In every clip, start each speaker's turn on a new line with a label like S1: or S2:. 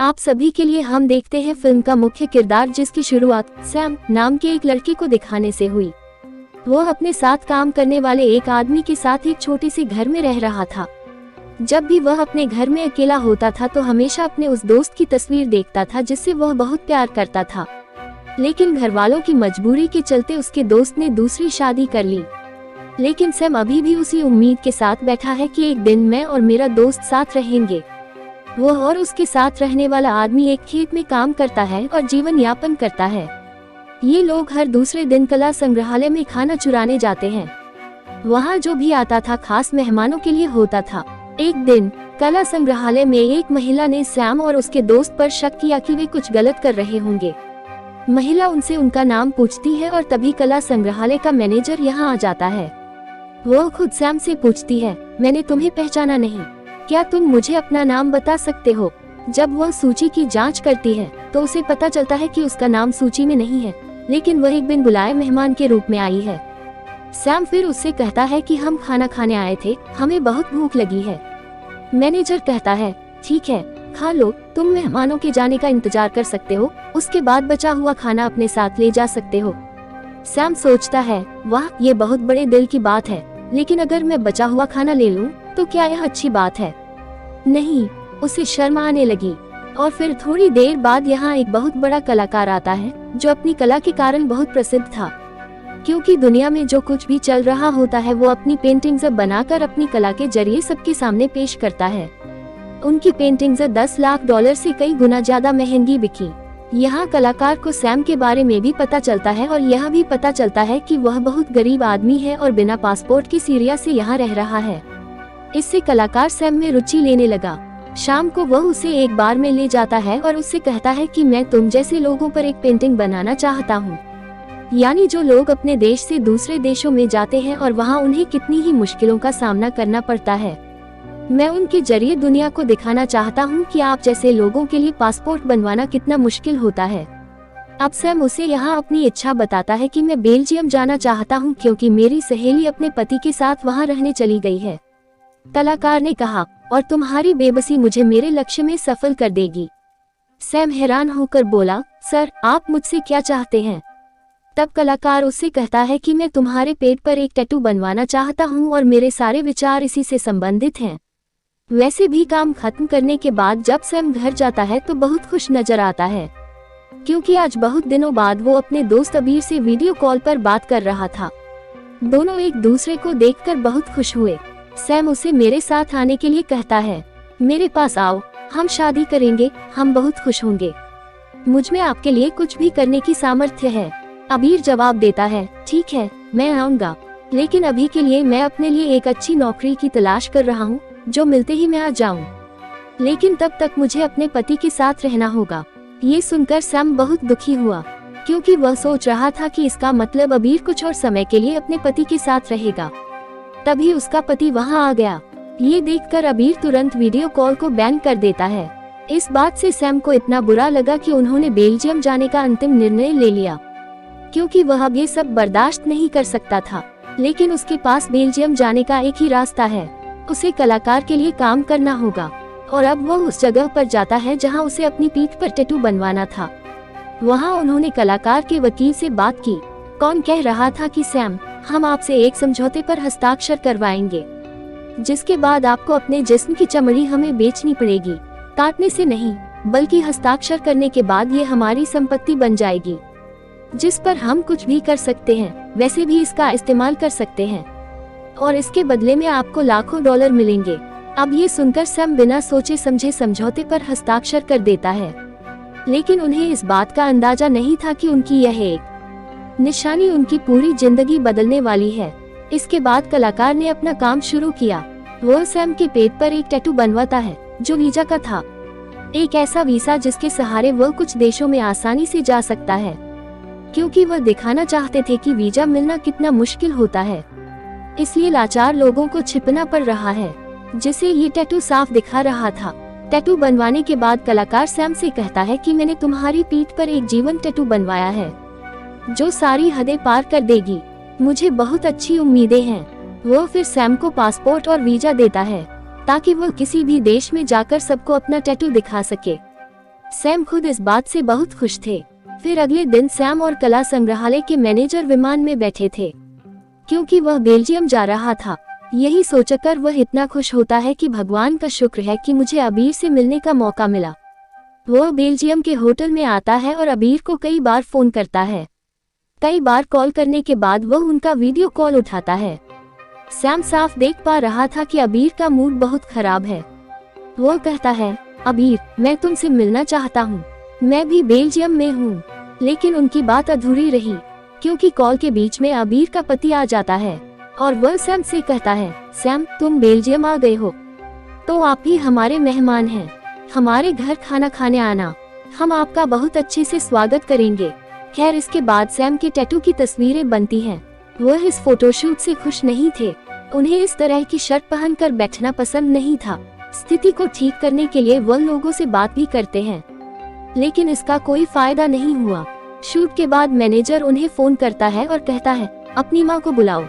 S1: आप सभी के लिए हम देखते हैं फिल्म का मुख्य किरदार जिसकी शुरुआत सैम नाम के एक लड़के को दिखाने से हुई। वह अपने साथ काम करने वाले एक आदमी के साथ एक छोटे से घर में रह रहा था। जब भी वह अपने घर में अकेला होता था तो हमेशा अपने उस दोस्त की तस्वीर देखता था जिससे वह बहुत प्यार करता था। लेकिन घर वालों की मजबूरी के चलते उसके दोस्त ने दूसरी शादी कर ली। लेकिन सैम अभी भी उसी उम्मीद के साथ बैठा है कि एक दिन मैं और मेरा दोस्त साथ रहेंगे। वह और उसके साथ रहने वाला आदमी एक खेत में काम करता है और जीवन यापन करता है। ये लोग हर दूसरे दिन कला संग्रहालय में खाना चुराने जाते हैं। वहाँ जो भी आता था खास मेहमानों के लिए होता था। एक दिन कला संग्रहालय में एक महिला ने सैम और उसके दोस्त पर शक किया कि वे कुछ गलत कर रहे होंगे। महिला उनसे उनका नाम पूछती है और तभी कला संग्रहालय का मैनेजर यहाँ आ जाता है। वह खुद सैम से पूछती है, मैंने तुम्हें पहचाना नहीं, क्या तुम मुझे अपना नाम बता सकते हो? जब वह सूची की जांच करती है तो उसे पता चलता है कि उसका नाम सूची में नहीं है, लेकिन वह एक बिन बुलाए मेहमान के रूप में आई है। सैम फिर उससे कहता है कि हम खाना खाने आए थे, हमें बहुत भूख लगी है। मैनेजर कहता है, ठीक है, खा लो, तुम मेहमानों के जाने का इंतजार कर सकते हो, उसके बाद बचा हुआ खाना अपने साथ ले जा सकते हो। सैम सोचता है, वाह, ये बहुत बड़े दिल की बात है, लेकिन अगर मैं बचा हुआ खाना ले लूं तो क्या यह अच्छी बात है? नहीं, उसे शर्म आने लगी। और फिर थोड़ी देर बाद यहाँ एक बहुत बड़ा कलाकार आता है जो अपनी कला के कारण बहुत प्रसिद्ध था। क्योंकि दुनिया में जो कुछ भी चल रहा होता है वो अपनी पेंटिंग्स बनाकर अपनी कला के जरिए सबके सामने पेश करता है। उनकी पेंटिंग्स $10 लाख से कई गुना ज्यादा महंगी बिकी। यहाँ कलाकार को सैम के बारे में भी पता चलता है और यह भी पता चलता है कि वह बहुत गरीब आदमी है और बिना पासपोर्ट के सीरिया से यहाँ रह रहा है। इससे कलाकार सैम में रुचि लेने लगा। शाम को वह उसे एक बार में ले जाता है और उससे कहता है कि मैं तुम जैसे लोगों पर एक पेंटिंग बनाना चाहता हूँ। यानी जो लोग अपने देश से दूसरे देशों में जाते हैं और वहाँ उन्हें कितनी ही मुश्किलों का सामना करना पड़ता है। मैं उनके जरिए दुनिया को दिखाना चाहता हूँ कि आप जैसे लोगों के लिए पासपोर्ट बनवाना कितना मुश्किल होता है। अब सैम उसे यहाँ अपनी इच्छा बताता है कि मैं बेल्जियम जाना चाहता हूँ क्योंकि मेरी सहेली अपने पति के साथ वहाँ रहने चली गई है। कलाकार ने कहा, और तुम्हारी बेबसी मुझे मेरे लक्ष्य में सफल कर देगी। सैम हैरान होकर बोला, सर, आप मुझसे क्या चाहते हैं? तब कलाकार उससे कहता है कि मैं तुम्हारे पेट पर एक टैटू बनवाना चाहता हूँ और मेरे सारे विचार इसी से संबंधित हैं। वैसे भी काम खत्म करने के बाद जब सैम घर जाता है तो बहुत खुश नजर आता है, क्योंकि आज बहुत दिनों बाद वो अपने दोस्त अबीर से वीडियो कॉल पर बात कर रहा था। दोनों एक दूसरे को देखकर बहुत खुश हुए। सैम उसे मेरे साथ आने के लिए कहता है, मेरे पास आओ, हम शादी करेंगे, हम बहुत खुश होंगे, मुझ में आपके लिए कुछ भी करने की सामर्थ्य है। अबीर जवाब देता है, ठीक है, मैं आऊँगा, लेकिन अभी के लिए मैं अपने लिए एक अच्छी नौकरी की तलाश कर रहा हूँ, जो मिलते ही मैं आ जाऊँ, लेकिन तब तक मुझे अपने पति के साथ रहना होगा। ये सुनकर सैम बहुत दुखी हुआ, क्योंकि वह सोच रहा था कि इसका मतलब अबीर कुछ और समय के लिए अपने पति के साथ रहेगा। तभी उसका पति वहां आ गया। ये देखकर अबीर तुरंत वीडियो कॉल को बैन कर देता है। इस बात से सैम को इतना बुरा लगा कि उन्होंने बेल्जियम जाने का अंतिम निर्णय ले लिया, क्योंकि वह अब ये सब बर्दाश्त नहीं कर सकता था। लेकिन उसके पास बेल्जियम जाने का एक ही रास्ता है, उसे कलाकार के लिए काम करना होगा। और अब वह उस जगह पर जाता है जहां उसे अपनी पीठ पर टैटू बनवाना था। वहां उन्होंने कलाकार के वकील से बात की। कौन कह रहा था कि सैम, हम आपसे एक समझौते पर हस्ताक्षर करवाएंगे, जिसके बाद आपको अपने जिस्म की चमड़ी हमें बेचनी पड़ेगी, काटने से नहीं, बल्कि हस्ताक्षर करने के बाद ये हमारी संपत्ति बन जाएगी, जिस पर हम कुछ भी कर सकते हैं, वैसे भी इसका इस्तेमाल कर सकते हैं, और इसके बदले में आपको लाखों $लाखों मिलेंगे। अब ये सुनकर सैम बिना सोचे समझे समझौते पर हस्ताक्षर कर देता है, लेकिन उन्हें इस बात का अंदाजा नहीं था कि उनकी यह एक निशानी उनकी पूरी जिंदगी बदलने वाली है। इसके बाद कलाकार ने अपना काम शुरू किया। वह सैम के पेट पर एक टैटू बनवाता है जो वीजा का था, एक ऐसा वीसा जिसके सहारे वह कुछ देशों में आसानी से जा सकता है, क्योंकि वह दिखाना चाहते थे कि वीजा मिलना कितना मुश्किल होता है। इसलिए लाचार लोगों को छिपना पड़ रहा है, जिसे ये टैटू साफ दिखा रहा था। टैटू बनवाने के बाद कलाकार सैम से कहता है कि मैंने तुम्हारी पीठ पर एक जीवन टैटू बनवाया है जो सारी हदें पार कर देगी, मुझे बहुत अच्छी उम्मीदें हैं। वो फिर सैम को पासपोर्ट और वीजा देता है ताकि वह किसी भी देश में जाकर सबको अपना टैटू दिखा सके। सैम खुद इस बात से बहुत खुश थे। फिर अगले दिन सैम और कला संग्रहालय के मैनेजर विमान में बैठे थे, क्योंकि वह बेल्जियम जा रहा था। यही सोचकर वह इतना खुश होता है कि भगवान का शुक्र है कि मुझे अबीर से मिलने का मौका मिला। वह बेल्जियम के होटल में आता है और अबीर को कई बार फोन करता है। कई बार कॉल करने के बाद वह उनका वीडियो कॉल उठाता है। सैम साफ देख पा रहा था कि अबीर का मूड बहुत खराब है। वह कहता है, अबीर, मैं तुमसे मिलना चाहता हूँ, मैं भी बेल्जियम में हूँ। लेकिन उनकी बात अधूरी रही, क्योंकि कॉल के बीच में अबीर का पति आ जाता है और वह सैम से कहता है, सैम, तुम बेल्जियम आ गए हो तो आप ही हमारे मेहमान हैं, हमारे घर खाना खाने आना, हम आपका बहुत अच्छे से स्वागत करेंगे। खैर, इसके बाद सैम के टैटू की तस्वीरें बनती हैं। वह इस फोटोशूट से खुश नहीं थे। उन्हें इस तरह की शर्ट पहनकर बैठना पसंद नहीं था। स्थिति को ठीक करने के लिए वह लोगों से बात भी करते हैं, लेकिन इसका कोई फायदा नहीं हुआ। शूट के बाद मैनेजर उन्हें फोन करता है और कहता है, अपनी माँ को बुलाओ,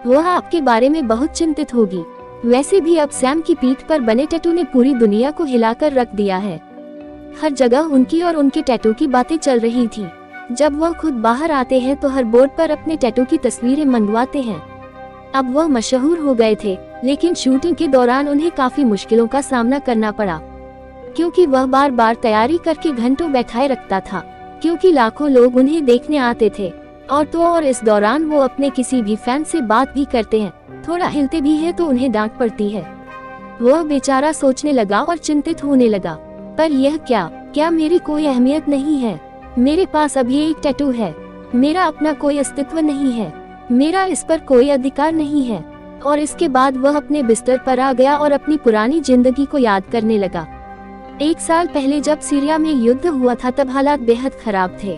S1: वह आपके बारे में बहुत चिंतित होगी। वैसे भी अब सैम की पीठ पर बने टैटू ने पूरी दुनिया को हिलाकर रख दिया है। हर जगह उनकी और उनके टैटू की बातें चल रही थी। जब वह खुद बाहर आते हैं तो हर बोर्ड पर अपने टैटू की तस्वीरें मंगवाते हैं। अब वह मशहूर हो गए थे, लेकिन शूटिंग के दौरान उन्हें काफी मुश्किलों का सामना करना पड़ा, क्योंकि वह बार बार तैयारी करके घंटों बैठाए रखता था, क्योंकि लाखों लोग उन्हें देखने आते थे। और इस दौरान वो अपने किसी भी फैन से बात भी करते हैं, थोड़ा हिलते भी हैं तो उन्हें डांट पड़ती है। वह बेचारा सोचने लगा और चिंतित होने लगा, पर यह क्या मेरी कोई अहमियत नहीं है? मेरे पास अभी एक टैटू है, मेरा अपना कोई अस्तित्व नहीं है, मेरा इस पर कोई अधिकार नहीं है। और इसके बाद वह अपने बिस्तर पर आ गया और अपनी पुरानी जिंदगी को याद करने लगा। 1 साल पहले जब सीरिया में युद्ध हुआ था तब हालात बेहद खराब थे,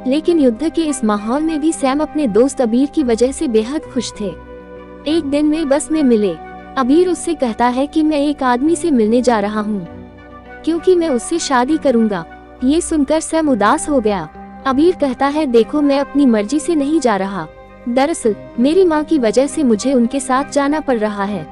S1: लेकिन युद्ध के इस माहौल में भी सैम अपने दोस्त अबीर की वजह से बेहद खुश थे। एक दिन वे बस में मिले। अबीर उससे कहता है कि मैं एक आदमी से मिलने जा रहा हूँ, क्योंकि मैं उससे शादी करूँगा। ये सुनकर सैम उदास हो गया। अबीर कहता है, देखो, मैं अपनी मर्जी से नहीं जा रहा, दरअसल मेरी माँ की वजह से मुझे उनके साथ जाना पड़ रहा है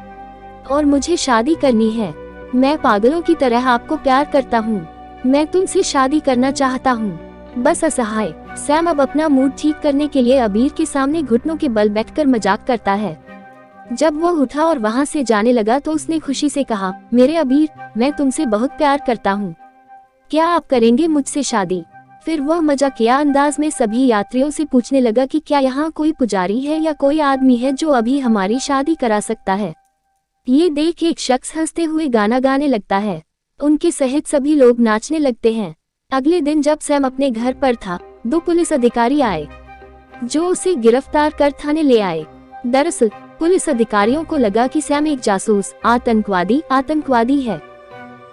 S1: और मुझे शादी करनी है। मैं पागलों की तरह आपको प्यार करता हूँ, मैं तुमसे शादी करना चाहता हूँ, बस असहाय। सैम अब अपना मूड ठीक करने के लिए अबीर के सामने घुटनों के बल बैठकर मजाक करता है। जब वह उठा और वहाँ से जाने लगा तो उसने खुशी से कहा, मेरे अबीर, मैं तुमसे बहुत प्यार करता हूँ, क्या आप करेंगे मुझसे शादी? फिर वह मजाकिया अंदाज में सभी यात्रियों से पूछने लगा कि क्या यहाँ कोई पुजारी है या कोई आदमी है जो अभी हमारी शादी करा सकता है। ये देख एक शख्स हंसते हुए गाना गाने लगता है। उनके सहित सभी लोग नाचने लगते हैं। अगले दिन जब सैम अपने घर पर था, 2 पुलिस अधिकारी आए जो उसे गिरफ्तार कर थाने ले आए। दरअसल पुलिस अधिकारियों को लगा कि सैम एक जासूस, आतंकवादी है,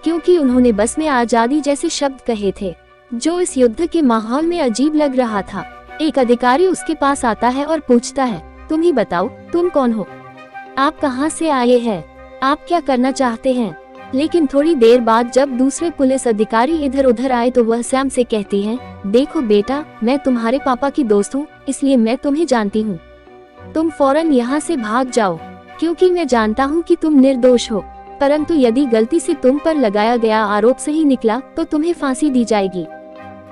S1: क्योंकि उन्होंने बस में आजादी जैसे शब्द कहे थे, जो इस युद्ध के माहौल में अजीब लग रहा था। एक अधिकारी उसके पास आता है और पूछता है, तुम ही बताओ, तुम कौन हो? आप कहां से आए हैं? आप क्या करना चाहते हैं? लेकिन थोड़ी देर बाद जब दूसरे पुलिस अधिकारी इधर उधर आए तो वह सैम से कहती है, देखो बेटा, मैं तुम्हारे पापा की दोस्त हूँ, इसलिए मैं तुम्हें जानती हूँ। तुम फौरन यहाँ से भाग जाओ, क्योंकि मैं जानता हूँ कि तुम निर्दोष हो, परंतु यदि गलती से तुम पर लगाया गया आरोप सही निकला तो तुम्हें फांसी दी जाएगी।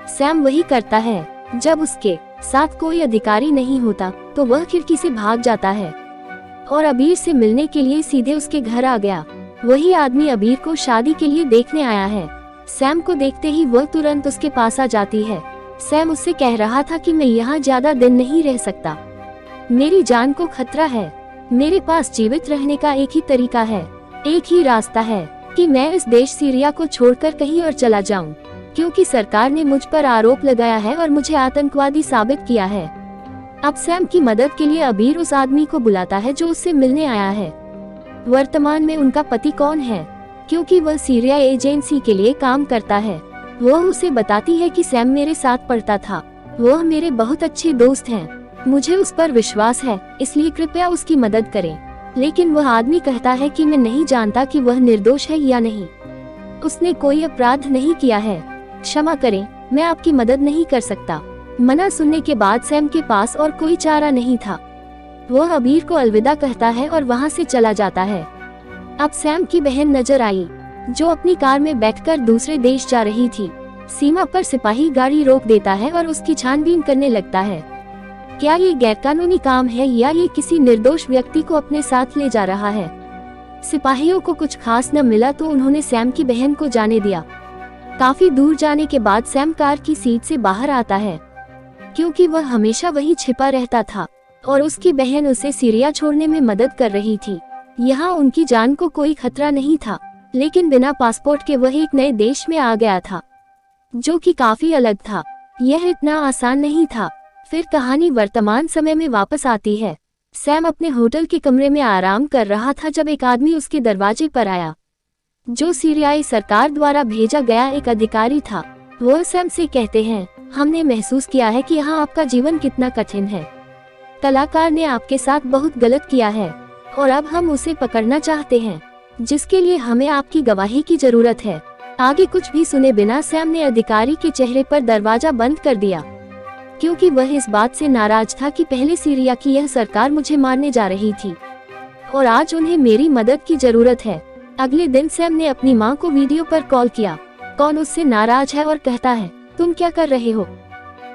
S1: सैम वही करता है। जब उसके साथ कोई अधिकारी नहीं होता तो वह खिड़की से भाग जाता है और अबीर से मिलने के लिए सीधे उसके घर आ गया। वही आदमी अबीर को शादी के लिए देखने आया है। सैम को देखते ही वह तुरंत उसके पास आ जाती है। सैम उससे कह रहा था कि मैं यहाँ ज्यादा दिन नहीं रह सकता, मेरी जान को खतरा है, मेरे पास जीवित रहने का एक ही तरीका है, एक ही रास्ता है कि मैं इस देश सीरिया को छोड़कर कहीं और चला जाऊं, क्योंकि सरकार ने मुझ पर आरोप लगाया है और मुझे आतंकवादी साबित किया है। अब सैम की मदद के लिए अबीर उस आदमी को बुलाता है जो उससे मिलने आया है। वर्तमान में उनका पति कौन है, क्योंकि वह सीरिया एजेंसी के लिए काम करता है। वह उसे बताती है कि सैम मेरे साथ पढ़ता था, वह मेरे बहुत अच्छे दोस्त हैं, मुझे उस पर विश्वास है, इसलिए कृपया उसकी मदद करें। लेकिन वह आदमी कहता है कि मैं नहीं जानता कि वह निर्दोष है या नहीं, उसने कोई अपराध नहीं किया है, क्षमा करें, मैं आपकी मदद नहीं कर सकता। मना सुनने के बाद सैम के पास और कोई चारा नहीं था। वह अबीर को अलविदा कहता है और वहाँ से चला जाता है। अब सैम की बहन नजर आई। जो अपनी कार में बैठकर दूसरे देश जा रही थी। सीमा पर सिपाही गाड़ी रोक देता है और उसकी छानबीन करने लगता है। क्या ये गैरकानूनी काम है या ये किसी निर्दोष व्यक्ति को अपने साथ ले जा रहा है? सिपाहियों को कुछ खास न मिला तो उन्होंने सैम की बहन को जाने दिया। काफी दूर जाने के बाद सैम कार की सीट से बाहर आता है, क्योंकि वह हमेशा वहीं छिपा रहता था और उसकी बहन उसे सीरिया छोड़ने में मदद कर रही थी। यहाँ उनकी जान को कोई खतरा नहीं था, लेकिन बिना पासपोर्ट के वह एक नए देश में आ गया था, जो कि काफी अलग था। यह इतना आसान नहीं था। फिर कहानी वर्तमान समय में वापस आती है। सैम अपने होटल के कमरे में आराम कर रहा था जब एक आदमी उसके दरवाजे पर आया, जो सीरियाई सरकार द्वारा भेजा गया एक अधिकारी था। वो सैम से कहते हैं, हमने महसूस किया है कि यहाँ आपका जीवन कितना कठिन है। कलाकार ने आपके साथ बहुत गलत किया है और अब हम उसे पकड़ना चाहते हैं, जिसके लिए हमें आपकी गवाही की जरूरत है। आगे कुछ भी सुने बिना सैम ने अधिकारी के चेहरे पर दरवाजा बंद कर दिया, क्योंकि वह इस बात से नाराज था कि पहले सीरिया की यह सरकार मुझे मारने जा रही थी और आज उन्हें मेरी मदद की जरूरत है। अगले दिन सैम ने अपनी माँ को वीडियो पर कॉल किया। कौन उससे नाराज है और कहता है, तुम क्या कर रहे हो?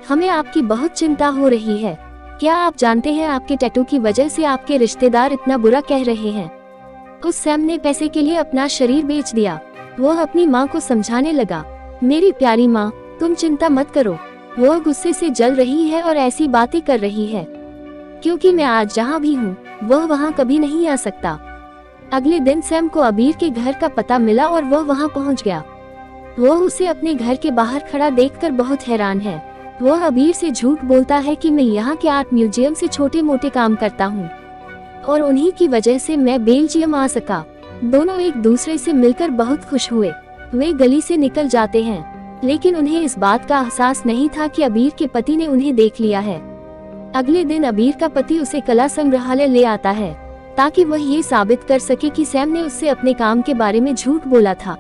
S1: हमें आपकी बहुत चिंता हो रही है। क्या आप जानते हैं आपके टैटू की वजह से आपके रिश्तेदार इतना बुरा कह रहे हैं? उस सैम ने पैसे के लिए अपना शरीर बेच दिया। वह अपनी माँ को समझाने लगा, मेरी प्यारी माँ, तुम चिंता मत करो। वह गुस्से से जल रही है और ऐसी बातें कर रही है क्योंकि मैं आज जहाँ भी हूँ वह वहाँ कभी नहीं आ सकता। अगले दिन सैम को अबीर के घर का पता मिला और वह वहाँ पहुँच गया। वह उसे अपने घर के बाहर खड़ा देखकर बहुत हैरान है। वह अबीर से झूठ बोलता है कि मैं यहाँ के आर्ट म्यूजियम से छोटे मोटे काम करता हूँ और उन्हीं की वजह से मैं बेल्जियम आ सका। दोनों एक दूसरे से मिलकर बहुत खुश हुए। वे गली से निकल जाते हैं, लेकिन उन्हें इस बात का एहसास नहीं था कि अबीर के पति ने उन्हें देख लिया है। अगले दिन अबीर का पति उसे कला संग्रहालय ले आता है ताकि वह ये साबित कर सके कि सैम ने उससे अपने काम के बारे में झूठ बोला था।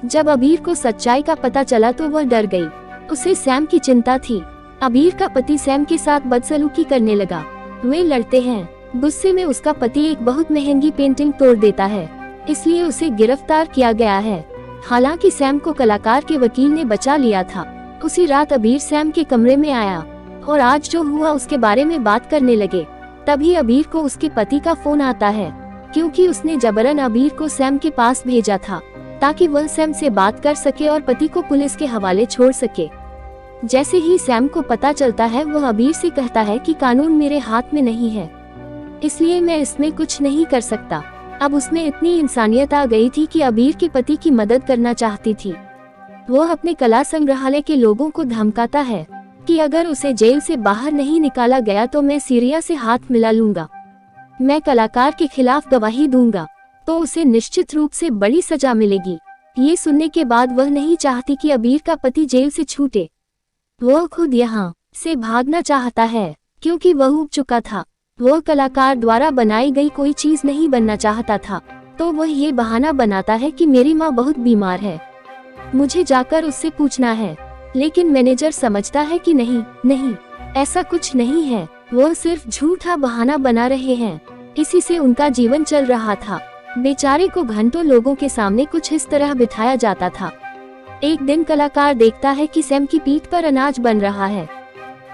S1: जब अबीर को सच्चाई का पता चला तो वह डर गई। उसे सैम की चिंता थी। अबीर का पति सैम के साथ बदसलूकी करने लगा। वे लड़ते हैं। गुस्से में उसका पति एक बहुत महंगी पेंटिंग तोड़ देता है, इसलिए उसे गिरफ्तार किया गया है। हालांकि सैम को कलाकार के वकील ने बचा लिया था। उसी रात अबीर सैम के कमरे में आया और आज जो हुआ उसके बारे में बात करने लगे। तभी अबीर को उसके पति का फोन आता है, क्योंकि उसने जबरन अबीर को सैम के पास भेजा था ताकि वह सैम से बात कर सके और पति को पुलिस के हवाले छोड़ सके। जैसे ही सैम को पता चलता है, वह अबीर से कहता है कि कानून मेरे हाथ में नहीं है, इसलिए मैं इसमें कुछ नहीं कर सकता। अब उसमें इतनी इंसानियत आ गई थी कि अबीर के पति की मदद करना चाहती थी। वह अपने कला संग्रहालय के लोगों को धमकाता है कि अगर उसे जेल से बाहर नहीं निकाला गया तो मैं सीरिया से हाथ मिला लूंगा। मैं कलाकार के खिलाफ गवाही दूंगा तो उसे निश्चित रूप से बड़ी सजा मिलेगी। ये सुनने के बाद वह नहीं चाहती कि अबीर का पति जेल से छूटे। वह खुद यहाँ से भागना चाहता है क्योंकि वह ऊब चुका था। वह कलाकार द्वारा बनाई गई कोई चीज नहीं बनना चाहता था, तो वह ये बहाना बनाता है कि मेरी माँ बहुत बीमार है, मुझे जाकर उससे पूछना है। लेकिन मैनेजर समझता है कि नहीं, ऐसा कुछ नहीं है, वह सिर्फ झूठा बहाना बना रहे हैं। इसी से उनका जीवन चल रहा था। बेचारे को घंटों लोगों के सामने कुछ इस तरह बिठाया जाता था। एक दिन कलाकार देखता है कि सैम की पीठ पर अनाज बन रहा है।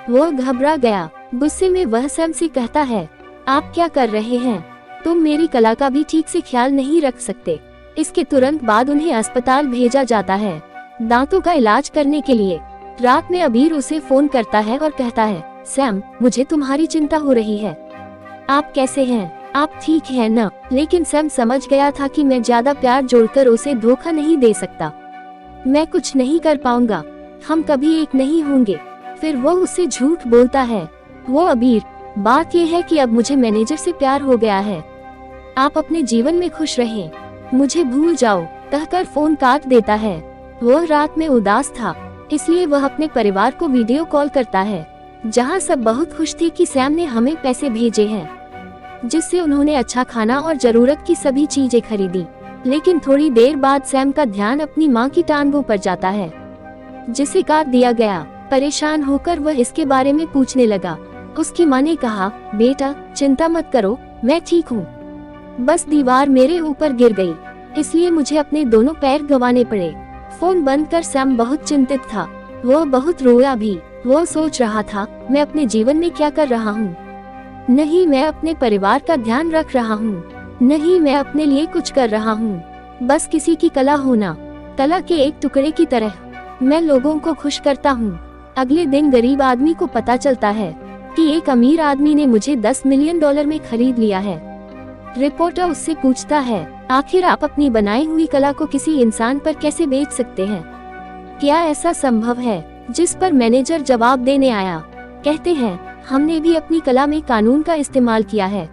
S1: वह घबरा गया। गुस्से में वह सैम से कहता है, आप क्या कर रहे हैं? तुम मेरी कला का भी ठीक से ख्याल नहीं रख सकते। इसके तुरंत बाद उन्हें अस्पताल भेजा जाता है दांतों का इलाज करने के लिए। रात में अबीर उसे फोन करता है और कहता है, सैम, मुझे तुम्हारी चिंता हो रही है। आप कैसे हैं? आप ठीक हैं न? लेकिन सैम समझ गया था कि मैं ज्यादा प्यार जोड़कर उसे धोखा नहीं दे सकता। मैं कुछ नहीं कर पाऊंगा, हम कभी एक नहीं होंगे। फिर वो उससे झूठ बोलता है। वो अबीर, बात यह है कि अब मुझे मैनेजर से प्यार हो गया है, आप अपने जीवन में खुश रहें, मुझे भूल जाओ, कहकर फोन काट देता है। वह रात में उदास था, इसलिए वह अपने परिवार को वीडियो कॉल करता है, जहां सब बहुत खुश थे कि सैम ने हमें पैसे भेजे हैं, जिससे उन्होंने अच्छा खाना और जरूरत की सभी चीजें खरीदी। लेकिन थोड़ी देर बाद सैम का ध्यान अपनी माँ की टांगों पर जाता है, जिसे काट दिया गया। परेशान होकर वह इसके बारे में पूछने लगा। उसकी माँ ने कहा, बेटा चिंता मत करो, मैं ठीक हूँ, बस दीवार मेरे ऊपर गिर गई। इसलिए मुझे अपने दोनों पैर गंवाने पड़े। फोन बंद कर सैम बहुत चिंतित था। वो बहुत रोया भी। वो सोच रहा था, मैं अपने जीवन में क्या कर रहा हूँ? नहीं, मैं अपने परिवार का ध्यान रख रहा हूँ। नहीं, मैं अपने लिए कुछ कर रहा हूँ। बस किसी की कला होना, कला के एक टुकड़े की तरह मैं लोगों को खुश करता हूँ। अगले दिन गरीब आदमी को पता चलता है कि एक अमीर आदमी ने मुझे $10 मिलियन में खरीद लिया है। रिपोर्टर उससे पूछता है, आखिर आप अपनी बनाई हुई कला को किसी इंसान पर कैसे बेच सकते हैं? क्या ऐसा संभव है? जिस पर मैनेजर जवाब देने आया, कहते हैं, हमने भी अपनी कला में कानून का इस्तेमाल किया है,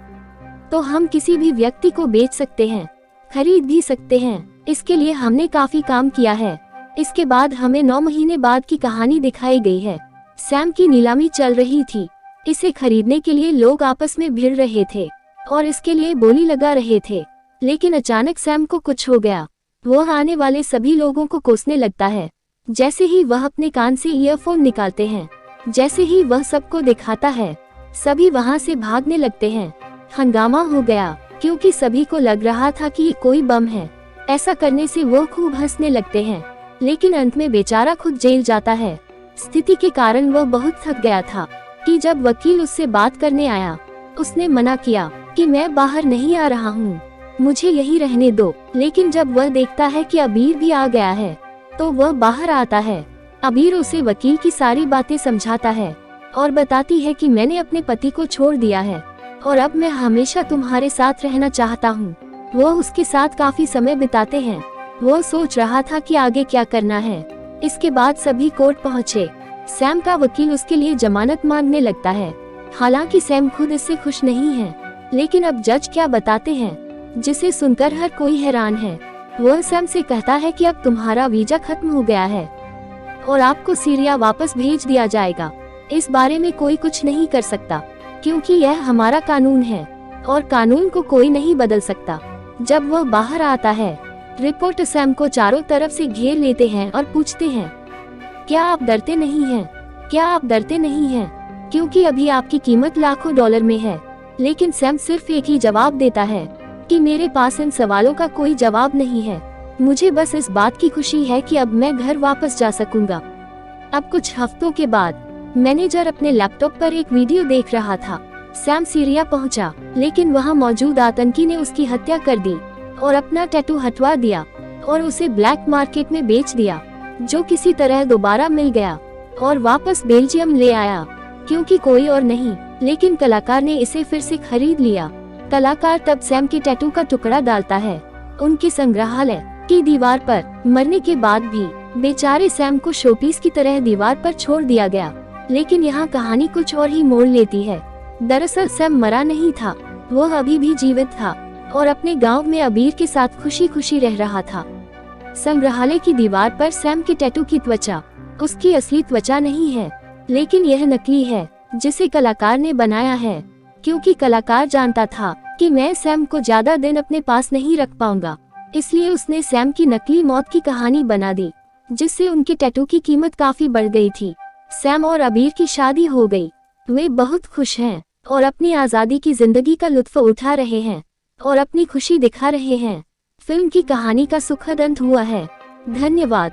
S1: तो हम किसी भी व्यक्ति को बेच सकते हैं, खरीद भी सकते हैं। इसके लिए हमने काफी काम किया है। इसके बाद हमें 9 महीने बाद की कहानी दिखाई गई है। सैम की नीलामी चल रही थी। इसे खरीदने के लिए लोग आपस में भिड़ रहे थे और इसके लिए बोली लगा रहे थे। लेकिन अचानक सैम को कुछ हो गया। वह आने वाले सभी लोगों को कोसने लगता है। जैसे ही वह अपने कान से ईयरफोन निकालते हैं, जैसे ही वह सबको दिखाता है, सभी वहां से भागने लगते हैं। हंगामा हो गया क्योंकि सभी को लग रहा था कि ये कोई बम है। ऐसा करने से वह खूब हंसने लगते हैं। लेकिन अंत में बेचारा खुद जेल जाता है। स्थिति के कारण वह बहुत थक गया था कि जब वकील उससे बात करने आया, उसने मना किया कि मैं बाहर नहीं आ रहा हूँ, मुझे यही रहने दो। लेकिन जब वह देखता है कि अबीर भी आ गया है, तो वह बाहर आता है। अबीर उसे वकील की सारी बातें समझाता है और बताती है कि मैंने अपने पति को छोड़ दिया है और अब मैं हमेशा तुम्हारे साथ रहना चाहता हूँ। वो उसके साथ काफी समय बिताते हैं। वो सोच रहा था कि आगे क्या करना है। इसके बाद सभी कोर्ट पहुँचे। सैम का वकील उसके लिए जमानत मांगने लगता है। हालांकि सैम खुद इससे खुश नहीं है, लेकिन अब जज क्या बताते हैं, जिसे सुनकर हर कोई हैरान है। वह सैम से कहता है कि अब तुम्हारा वीजा खत्म हो गया है और आपको सीरिया वापस भेज दिया जाएगा। इस बारे में कोई कुछ नहीं कर सकता क्योंकि यह हमारा कानून है और कानून को कोई नहीं बदल सकता। जब वह बाहर आता है, रिपोर्टर सैम को चारों तरफ से घेर लेते हैं और पूछते हैं, क्या आप डरते नहीं हैं? क्या आप डरते नहीं हैं? क्योंकि अभी आपकी कीमत लाखों डॉलर में है। लेकिन सैम सिर्फ एक ही जवाब देता है कि मेरे पास इन सवालों का कोई जवाब नहीं है। मुझे बस इस बात की खुशी है कि अब मैं घर वापस जा सकूंगा। अब कुछ हफ्तों के बाद मैनेजर अपने लैपटॉप पर एक वीडियो देख रहा था। सैम सीरिया पहुंचा, लेकिन वहां मौजूद आतंकी ने उसकी हत्या कर दी और अपना टैटू हटवा दिया और उसे ब्लैक मार्केट में बेच दिया, जो किसी तरह दोबारा मिल गया और वापस बेल्जियम ले आया, क्योंकि कोई और नहीं लेकिन कलाकार ने इसे फिर से खरीद लिया। कलाकार तब सैम के टैटू का टुकड़ा डालता है उनके संग्रहालय की दीवार पर। मरने के बाद भी बेचारे सैम को शोपीस की तरह दीवार पर छोड़ दिया गया। लेकिन यहाँ कहानी कुछ और ही मोड़ लेती है। दरअसल सैम मरा नहीं था, वह अभी भी जीवित था और अपने गांव में अबीर के साथ खुशी खुशी रह रहा था। संग्रहालय की दीवार पर सैम के टैटू की त्वचा उसकी असली त्वचा नहीं है, लेकिन यह नकली है जिसे कलाकार ने बनाया है, क्योंकि कलाकार जानता था कि मैं सैम को ज्यादा दिन अपने पास नहीं रख पाऊंगा। इसलिए उसने सैम की नकली मौत की कहानी बना दी, जिससे उनके टैटू की कीमत काफी बढ़ गई थी। सैम और अबीर की शादी हो गई। वे बहुत खुश हैं और अपनी आजादी की जिंदगी का लुत्फ उठा रहे हैं और अपनी खुशी दिखा रहे हैं। फिल्म की कहानी का सुखद अंत हुआ है। धन्यवाद।